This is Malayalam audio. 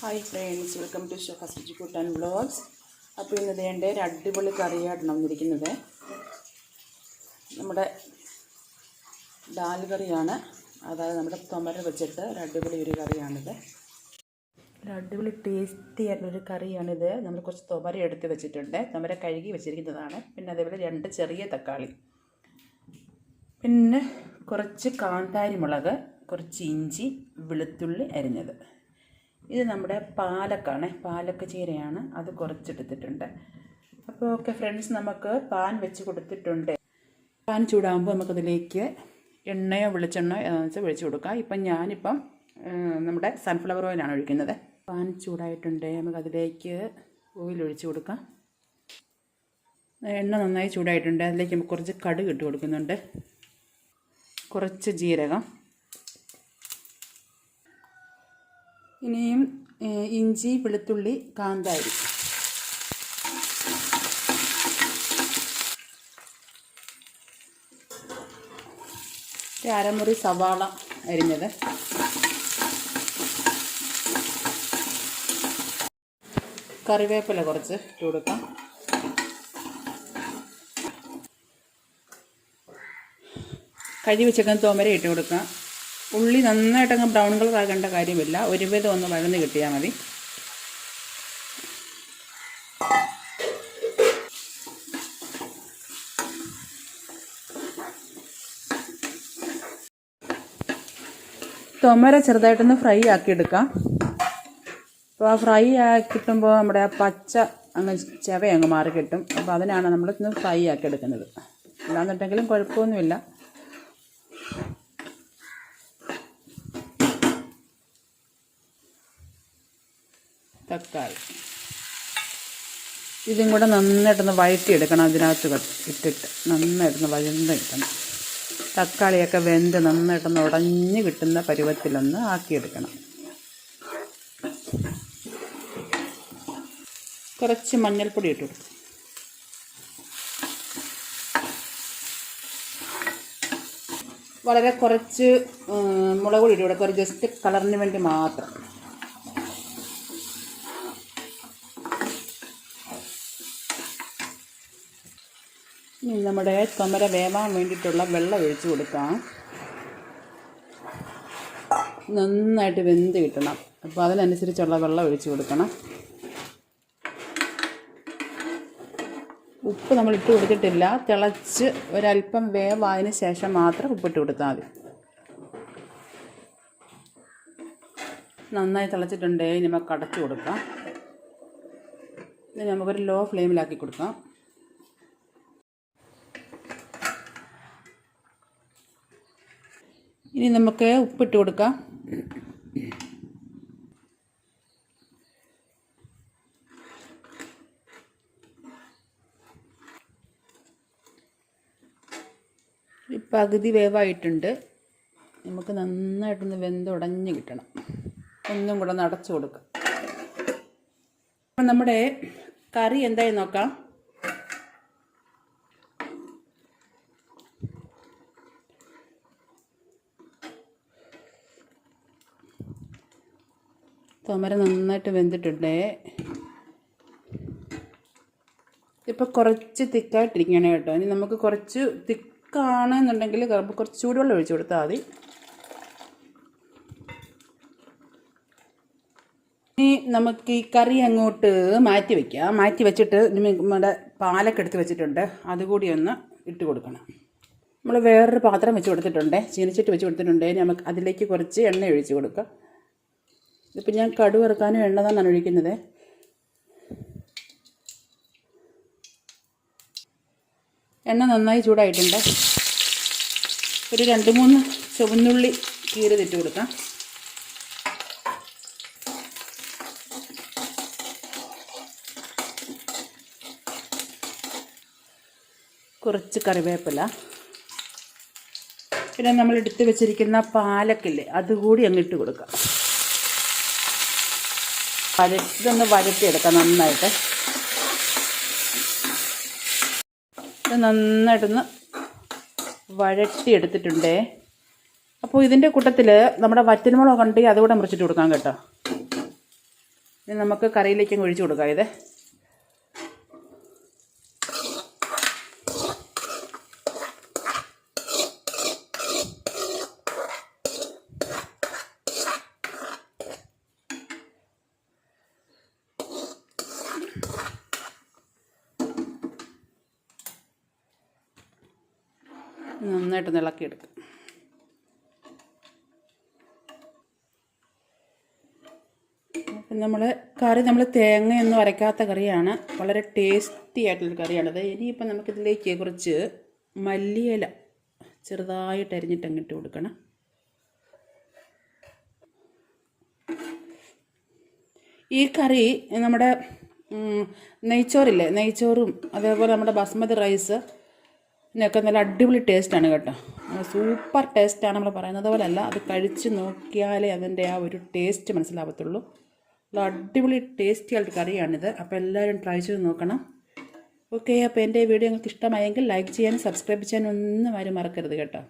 Hi friends, welcome to Shafasjikuttan vlogs. അപ്പോൾ ഇന്ന് വേണ്ട ഒരു അടിപൊളി കറിയായിട്ടാണ് വന്നിരിക്കുന്നത്. നമ്മുടെ ദാൽ കറിയാണ്, അതായത് നമ്മുടെ തൊമര വെച്ചിട്ട് ഒരു അടിപൊളി കറിയാണിത്. ഒരു അടിപൊളി ടേസ്റ്റി ആയിട്ടുള്ളൊരു കറിയാണിത്. നമ്മൾ കുറച്ച് തൊമര എടുത്ത് വെച്ചിട്ടുണ്ട്. തൊമര കഴുകി വെച്ചിരിക്കുന്നതാണ്. പിന്നെ അതേപോലെ 2 ചെറിയ തക്കാളി, പിന്നെ കുറച്ച് കാന്താരി മുളക്, കുറച്ച് ഇഞ്ചി, വെളുത്തുള്ളി അരിഞ്ഞത്. ഇത് നമ്മുടെ പാലക്കാണ്, പാലക്ക ചീരയാണ്, അത് കുറച്ചെടുത്തിട്ടുണ്ട്. അപ്പോൾ ഓക്കെ ഫ്രണ്ട്സ്, നമുക്ക് പാൻ വെച്ച് കൊടുത്തിട്ടുണ്ട്. പാൻ ചൂടാകുമ്പോൾ നമുക്കതിലേക്ക് എണ്ണയോ വെളിച്ചെണ്ണയോ ഏതാണെന്ന് വെച്ചാൽ ഒഴിച്ച് കൊടുക്കാം. ഞാനിപ്പം നമ്മുടെ സൺഫ്ലവർ ഓയിലാണ് ഒഴിക്കുന്നത്. പാൻ ചൂടായിട്ടുണ്ട്, നമുക്കതിലേക്ക് ഓയിൽ ഒഴിച്ച് കൊടുക്കാം. എണ്ണ നന്നായി ചൂടായിട്ടുണ്ട്. അതിലേക്ക് നമുക്ക് കുറച്ച് കടുക് ഇട്ട് കൊടുക്കുന്നുണ്ട്, കുറച്ച് ജീരകം, ഇനിയും ഇഞ്ചി, വെളുത്തുള്ളി, കാന്താരി, അരമുറി സവാള അരിഞ്ഞത്, കറിവേപ്പില കുറച്ച് ഇട്ട് കൊടുക്കാം. കഴുകി വെച്ചേക്കാൻ തൊമര ഇട്ട് കൊടുക്കാം. ഉള്ളി നന്നായിട്ടങ്ങ് ബ്രൗൺ കളർ ആകേണ്ട കാര്യമില്ല, ഒരുവിധം ഒന്ന് വഴന്ന് കിട്ടിയാൽ മതി. തൊമര ചെറുതായിട്ടൊന്ന് ഫ്രൈ ആക്കിയെടുക്കാം. അപ്പോൾ ആ ഫ്രൈ ആക്കിയിട്ടുമ്പോൾ നമ്മുടെ ആ പച്ച അങ്ങ് ചെവയങ്ങ് മാറി കിട്ടും. അപ്പോൾ അതിനാണ് നമ്മളിന്ന് ഫ്രൈ ആക്കിയെടുക്കുന്നത്. അല്ലാന്നുണ്ടെങ്കിലും കുഴപ്പമൊന്നുമില്ല. തക്കാളി ഇതും കൂടെ നന്നായിട്ടൊന്ന് വഴറ്റിയെടുക്കണം. അതിനകത്ത് ഇട്ടിട്ട് നന്നായിട്ടൊന്ന് വഴന്ന് കിട്ടണം. തക്കാളിയൊക്കെ വെന്ത് നന്നായിട്ടൊന്ന് ഉടഞ്ഞ് കിട്ടുന്ന പരുവത്തിലൊന്ന് ആക്കിയെടുക്കണം. കുറച്ച് മഞ്ഞൾപ്പൊടി ഇട്ട് കൊടുക്കും. വളരെ കുറച്ച് മുളക് പൊടി ഇട്ട് കൊടുക്കുക, ഒരു ജസ്റ്റ് കളറിന് വേണ്ടി മാത്രം. ഇനി നമ്മുടെ തൊമര വേവാൻ വേണ്ടിയിട്ടുള്ള വെള്ളം ഒഴിച്ച് കൊടുക്കാം. നന്നായിട്ട് വെന്ത് കിട്ടണം, അപ്പോൾ അതിനനുസരിച്ചുള്ള വെള്ളം ഒഴിച്ച് കൊടുക്കണം. ഉപ്പ് നമ്മൾ ഇട്ട് കൊടുത്തിട്ടില്ല. തിളച്ച് ഒരല്പം വേവായതിന് ശേഷം മാത്രം ഉപ്പിട്ട് കൊടുത്താൽ മതി. നന്നായി തിളച്ചിട്ടുണ്ട്. ഇനി നമുക്ക് അടച്ചു കൊടുക്കാം. ഇനി നമുക്കൊരു ലോ ഫ്ലെയിമിലാക്കി കൊടുക്കാം. ഇനി നമുക്ക് ഉപ്പിട്ട് കൊടുക്കാം. പകുതി വേവായിട്ടുണ്ട്. നമുക്ക് നന്നായിട്ടൊന്ന് വെന്തുടഞ്ഞ് കിട്ടണം. ഒന്നും കൂടെ ഒന്ന് അടച്ചു കൊടുക്കാം. അപ്പം നമ്മുടെ കറി എന്തായി നോക്കാം. തൊമര നന്നായിട്ട് വെന്തിട്ടുണ്ട്. ഇപ്പോൾ കുറച്ച് തിക്കായിട്ടിരിക്കുകയാണ് കേട്ടോ. ഇനി നമുക്ക് കുറച്ച് തിക്കാണെന്നുണ്ടെങ്കിൽ കുറച്ച് ചൂടുവെള്ളം ഒഴിച്ച് കൊടുത്താൽ മതി. ഇനി നമുക്ക് ഈ കറി അങ്ങോട്ട് മാറ്റി വയ്ക്കാം. മാറ്റി വെച്ചിട്ട് നമ്മുടെ പാലൊക്കെ എടുത്ത് വെച്ചിട്ടുണ്ട്, അതുകൂടി ഒന്ന് ഇട്ട് കൊടുക്കണം. നമ്മൾ വേറൊരു പാത്രം വെച്ച് കൊടുത്തിട്ടുണ്ട്, ചീനിച്ചട്ടി വെച്ച് കൊടുത്തിട്ടുണ്ട്. നമുക്ക് അതിലേക്ക് കുറച്ച് എണ്ണ ഒഴിച്ച് കൊടുക്കാം. ഇതിപ്പോൾ ഞാൻ കടുക് വറുക്കാനും എണ്ണ തന്നെയാണ് ഒഴിക്കുന്നത്. എണ്ണ നന്നായി ചൂടായിട്ടുണ്ട്. ഒരു 2-3 ചുവന്നുള്ളി കീറിതിട്ട് കൊടുക്കാം. കുറച്ച് കറിവേപ്പില, പിന്നെ നമ്മൾ എടുത്ത് വെച്ചിരിക്കുന്ന പാലക്കില്ലേ, അതുകൂടി അങ്ങ് ഇട്ട് കൊടുക്കാം. ഇതൊന്ന് വഴറ്റിയെടുക്കാം നന്നായിട്ട്. ഇത് നന്നായിട്ടൊന്ന് വഴറ്റിയെടുത്തിട്ടുണ്ട്. അപ്പോൾ ഇതിൻ്റെ കൂട്ടത്തിൽ നമ്മുടെ വറ്റൽമുളക് ഉണ്ടെങ്കിൽ അതുകൂടെ മുറിച്ചിട്ട് കൊടുക്കാം കേട്ടോ. ഇനി നമുക്ക് കറിയിലേക്ക് ഒഴിച്ചു കൊടുക്കാം. ഇത് നന്നായിട്ട് ഇളക്കിയെടുക്കും. നമ്മൾ കറി തേങ്ങയൊന്നും അരയ്ക്കാത്ത കറിയാണ്. വളരെ ടേസ്റ്റി ആയിട്ടുള്ളൊരു കറിയാണിത്. ഇനിയിപ്പോൾ നമുക്കിതിലേക്ക് കുറച്ച് മല്ലിയില ചെറുതായിട്ട് അരിഞ്ഞിട്ട് അങ്ങിട്ട് കൊടുക്കണം. ഈ കറി നമ്മുടെ നെയ്ച്ചോറില്ലേ, നെയ്ച്ചോറും അതേപോലെ നമ്മുടെ ബസ്മതി റൈസ് ഇതിനൊക്കെ നല്ല അടിപൊളി ടേസ്റ്റാണ് കേട്ടോ. സൂപ്പർ ടേസ്റ്റാണ്. നമ്മൾ പറയുന്നത് പോലെ അല്ല, അത് കഴിച്ച് നോക്കിയാലേ അതിൻ്റെ ആ ഒരു ടേസ്റ്റ് മനസ്സിലാവത്തുള്ളൂ. നല്ല അടിപൊളി ടേസ്റ്റി ആയിട്ട് കറിയാണിത്. അപ്പോൾ എല്ലാവരും ട്രൈ ചെയ്ത് നോക്കണം. ഓക്കെ, അപ്പോൾ എൻ്റെ വീഡിയോ നിങ്ങൾക്ക് ഇഷ്ടമായെങ്കിൽ ലൈക്ക് ചെയ്യാനും സബ്സ്ക്രൈബ് ചെയ്യാനും ഒന്നും ആരും മറക്കരുത് കേട്ടോ.